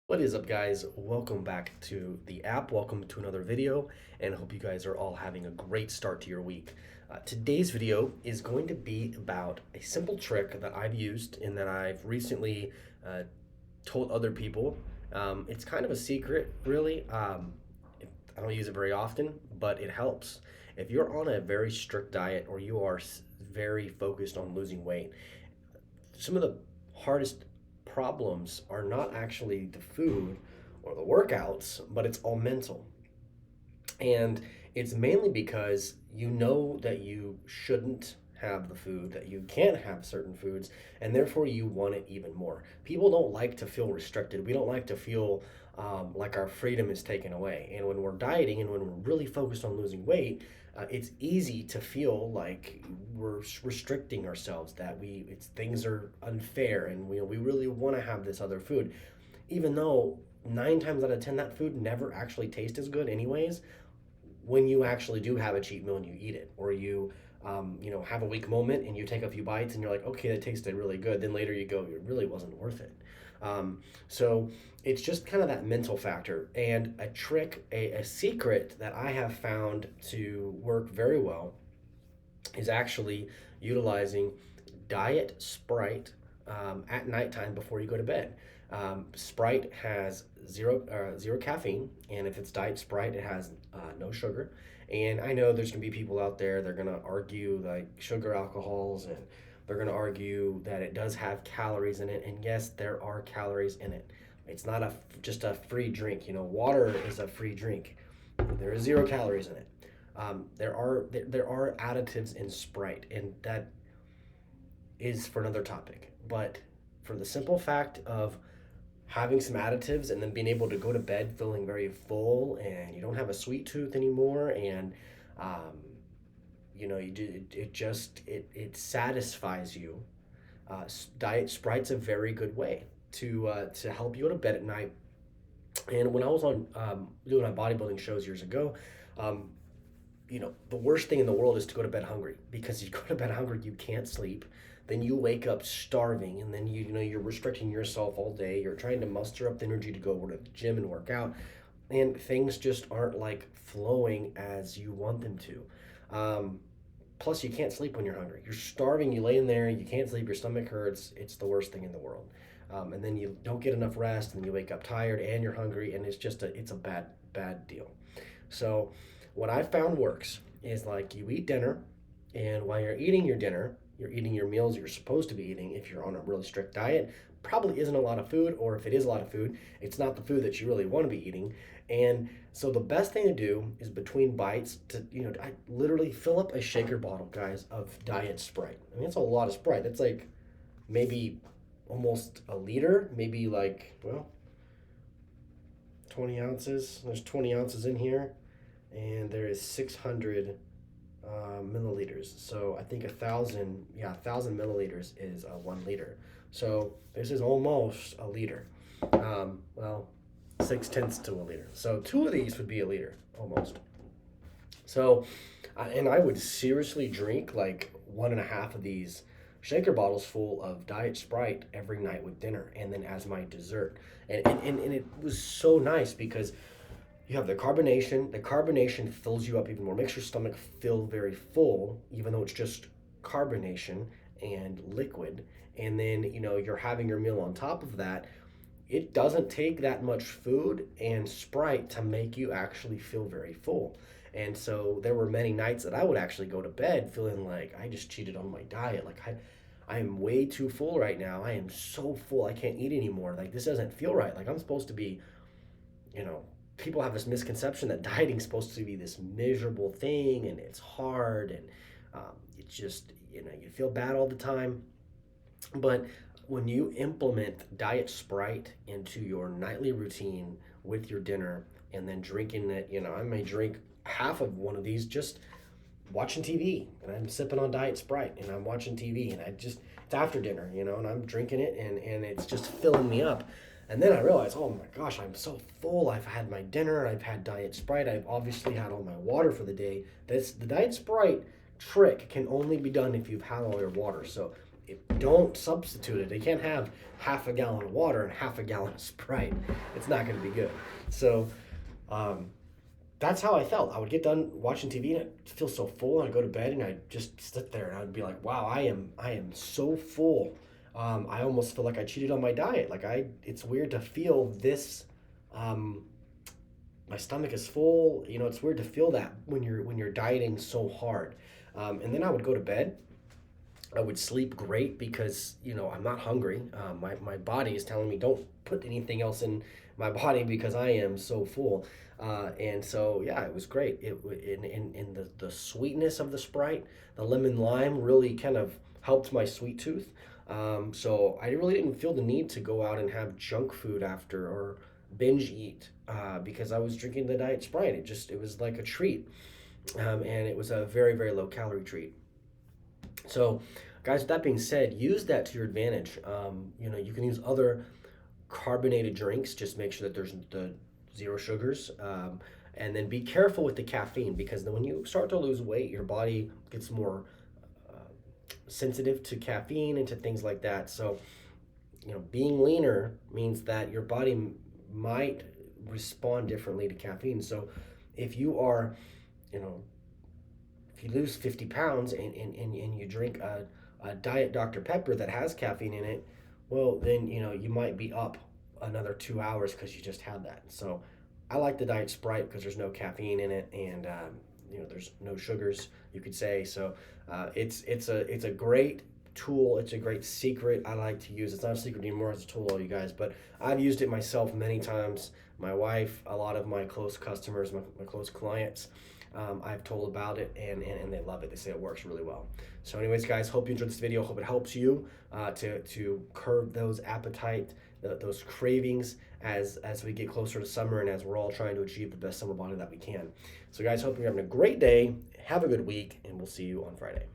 What is up, guys? Welcome back to the app. Welcome to another video, and I hope you guys are all having a great start to your week. Today's video is going to be about a simple trick that I've used and that I've recently uh, told other people. It's kind of a secret, really. I don't use it very often, but it helps. If you're on a very strict diet or you are very focused on losing weight, some of the hardest problems are not actually the food or the workouts, but it's all mental. And it's mainly because you know that you shouldn't have the food, that you can't have certain foods, and therefore you want it even more. People don't like to feel restricted. We don't like to feel like our freedom is taken away. And when we're dieting and when we're really focused on losing weight, it's easy to feel like we're restricting ourselves, that things are unfair, and we really want to have this other food, even though 9 times out of 10 that food never actually tastes as good anyways. When you actually do have a cheat meal and you eat it, or you have a weak moment and you take a few bites and you're like, okay, that tasted really good. Then later you go, it really wasn't worth it. So it's just kind of that mental factor, and a trick, a secret that I have found to work very well is actually utilizing diet Sprite at nighttime before you go to bed. Sprite has zero caffeine, and if it's diet Sprite, it has no sugar. And I know there's gonna be people out there, they're gonna argue like sugar alcohols, and they're gonna argue that it does have calories in it. And yes, there are calories in it. It's not just a free drink. Water is a free drink. There is zero calories in it. There are additives in Sprite, and that is for another topic. But for the simple fact of having some additives and then being able to go to bed feeling very full, and you don't have a sweet tooth anymore, and um, you do, it satisfies you. Diet Sprite's a very good way to help you go to bed at night. And when I was on doing my bodybuilding shows years ago, um, the worst thing in the world is to go to bed hungry, because you go to bed hungry, you can't sleep. Then you wake up starving, and then you're restricting yourself all day. You're trying to muster up the energy to go to the gym and work out, and things just aren't like flowing as you want them to. Um, Plus, you can't sleep when you're hungry. You're starving. You lay in there. You can't sleep. Your stomach hurts. It's the worst thing in the world. And then you don't get enough rest, and you wake up tired, and you're hungry, and it's a bad deal. So what I found works is, like, you eat dinner, and while you're eating your dinner, you're eating your meals you're supposed to be eating. If you're on a really strict diet, probably isn't a lot of food, or if it is a lot of food, it's not the food that you really want to be eating. And so the best thing to do is, between bites, I literally fill up a shaker bottle, guys, of diet Sprite. I mean, it's a lot of Sprite. It's like maybe almost a liter, maybe, like, well, 20 ounces. There's 20 ounces in here, and there is 600 milliliters. So I think 1,000 milliliters is 1 liter. So this is almost a liter. Well, 6/10 to a liter. So two of these would be a liter almost. So, and I would seriously drink like one and a half of these shaker bottles full of diet Sprite every night with dinner, and then as my dessert. And it was so nice because you have the carbonation. The carbonation fills you up even more, makes your stomach feel very full, even though it's just carbonation and liquid. And then, you're having your meal on top of that. It doesn't take that much food and Sprite to make you actually feel very full. And so there were many nights that I would actually go to bed feeling like I just cheated on my diet. Like, I am way too full right now. I am so full. I can't eat anymore. Like, this doesn't feel right. Like, I'm supposed to be, you know, people have this misconception that dieting is supposed to be this miserable thing, and it's hard, and it's just, you feel bad all the time. But when you implement diet Sprite into your nightly routine with your dinner, and then drinking it, I may drink half of one of these just watching TV, and I'm sipping on diet Sprite, and I'm watching TV, and it's after dinner, and I'm drinking it, and it's just filling me up. And then I realize, oh my gosh, I'm so full. I've had my dinner, I've had diet Sprite, I've obviously had all my water for the day. The diet Sprite trick can only be done if you've had all your water. So don't substitute it. You can't have half a gallon of water and half a gallon of Sprite. It's not going to be good. So um, that's how I felt. I would get done watching TV and I'd feel so full, and I'd go to bed and I'd just sit there and I'd be like, wow, I am so full. I almost feel like I cheated on my diet. It's weird to feel this. Um, my stomach is full. It's weird to feel that when you're dieting so hard. And then I would go to bed. I would sleep great because I'm not hungry. My body is telling me don't put anything else in my body because I am so full. And so yeah, it was great. In the sweetness of the Sprite, the lemon lime really kind of helped my sweet tooth. So I really didn't feel the need to go out and have junk food after or binge eat because I was drinking the diet Sprite. It was like a treat, and it was a very very low calorie treat. So, guys, with that being said, use that to your advantage. You can use other carbonated drinks. Just make sure that there's the zero sugars. And then be careful with the caffeine because then when you start to lose weight, your body gets more sensitive to caffeine and to things like that. So, being leaner means that your body might respond differently to caffeine. So, if you are, you know, if you lose 50 pounds and you drink a diet Dr. Pepper that has caffeine in it, well, then, you might be up another 2 hours because you just had that. So I like the diet Sprite because there's no caffeine in it and, there's no sugars, you could say. So it's a great tool. It's a great secret I like to use. It's not a secret anymore, it's a tool, you guys, but I've used it myself many times. My wife, a lot of my close customers, my close clients, I've told about it and they love it. They say it works really well. So anyways, guys, hope you enjoyed this video. Hope it helps you to curb those appetite, those cravings as we get closer to summer and as we're all trying to achieve the best summer body that we can. So guys, hope you're having a great day. Have a good week, and we'll see you on Friday.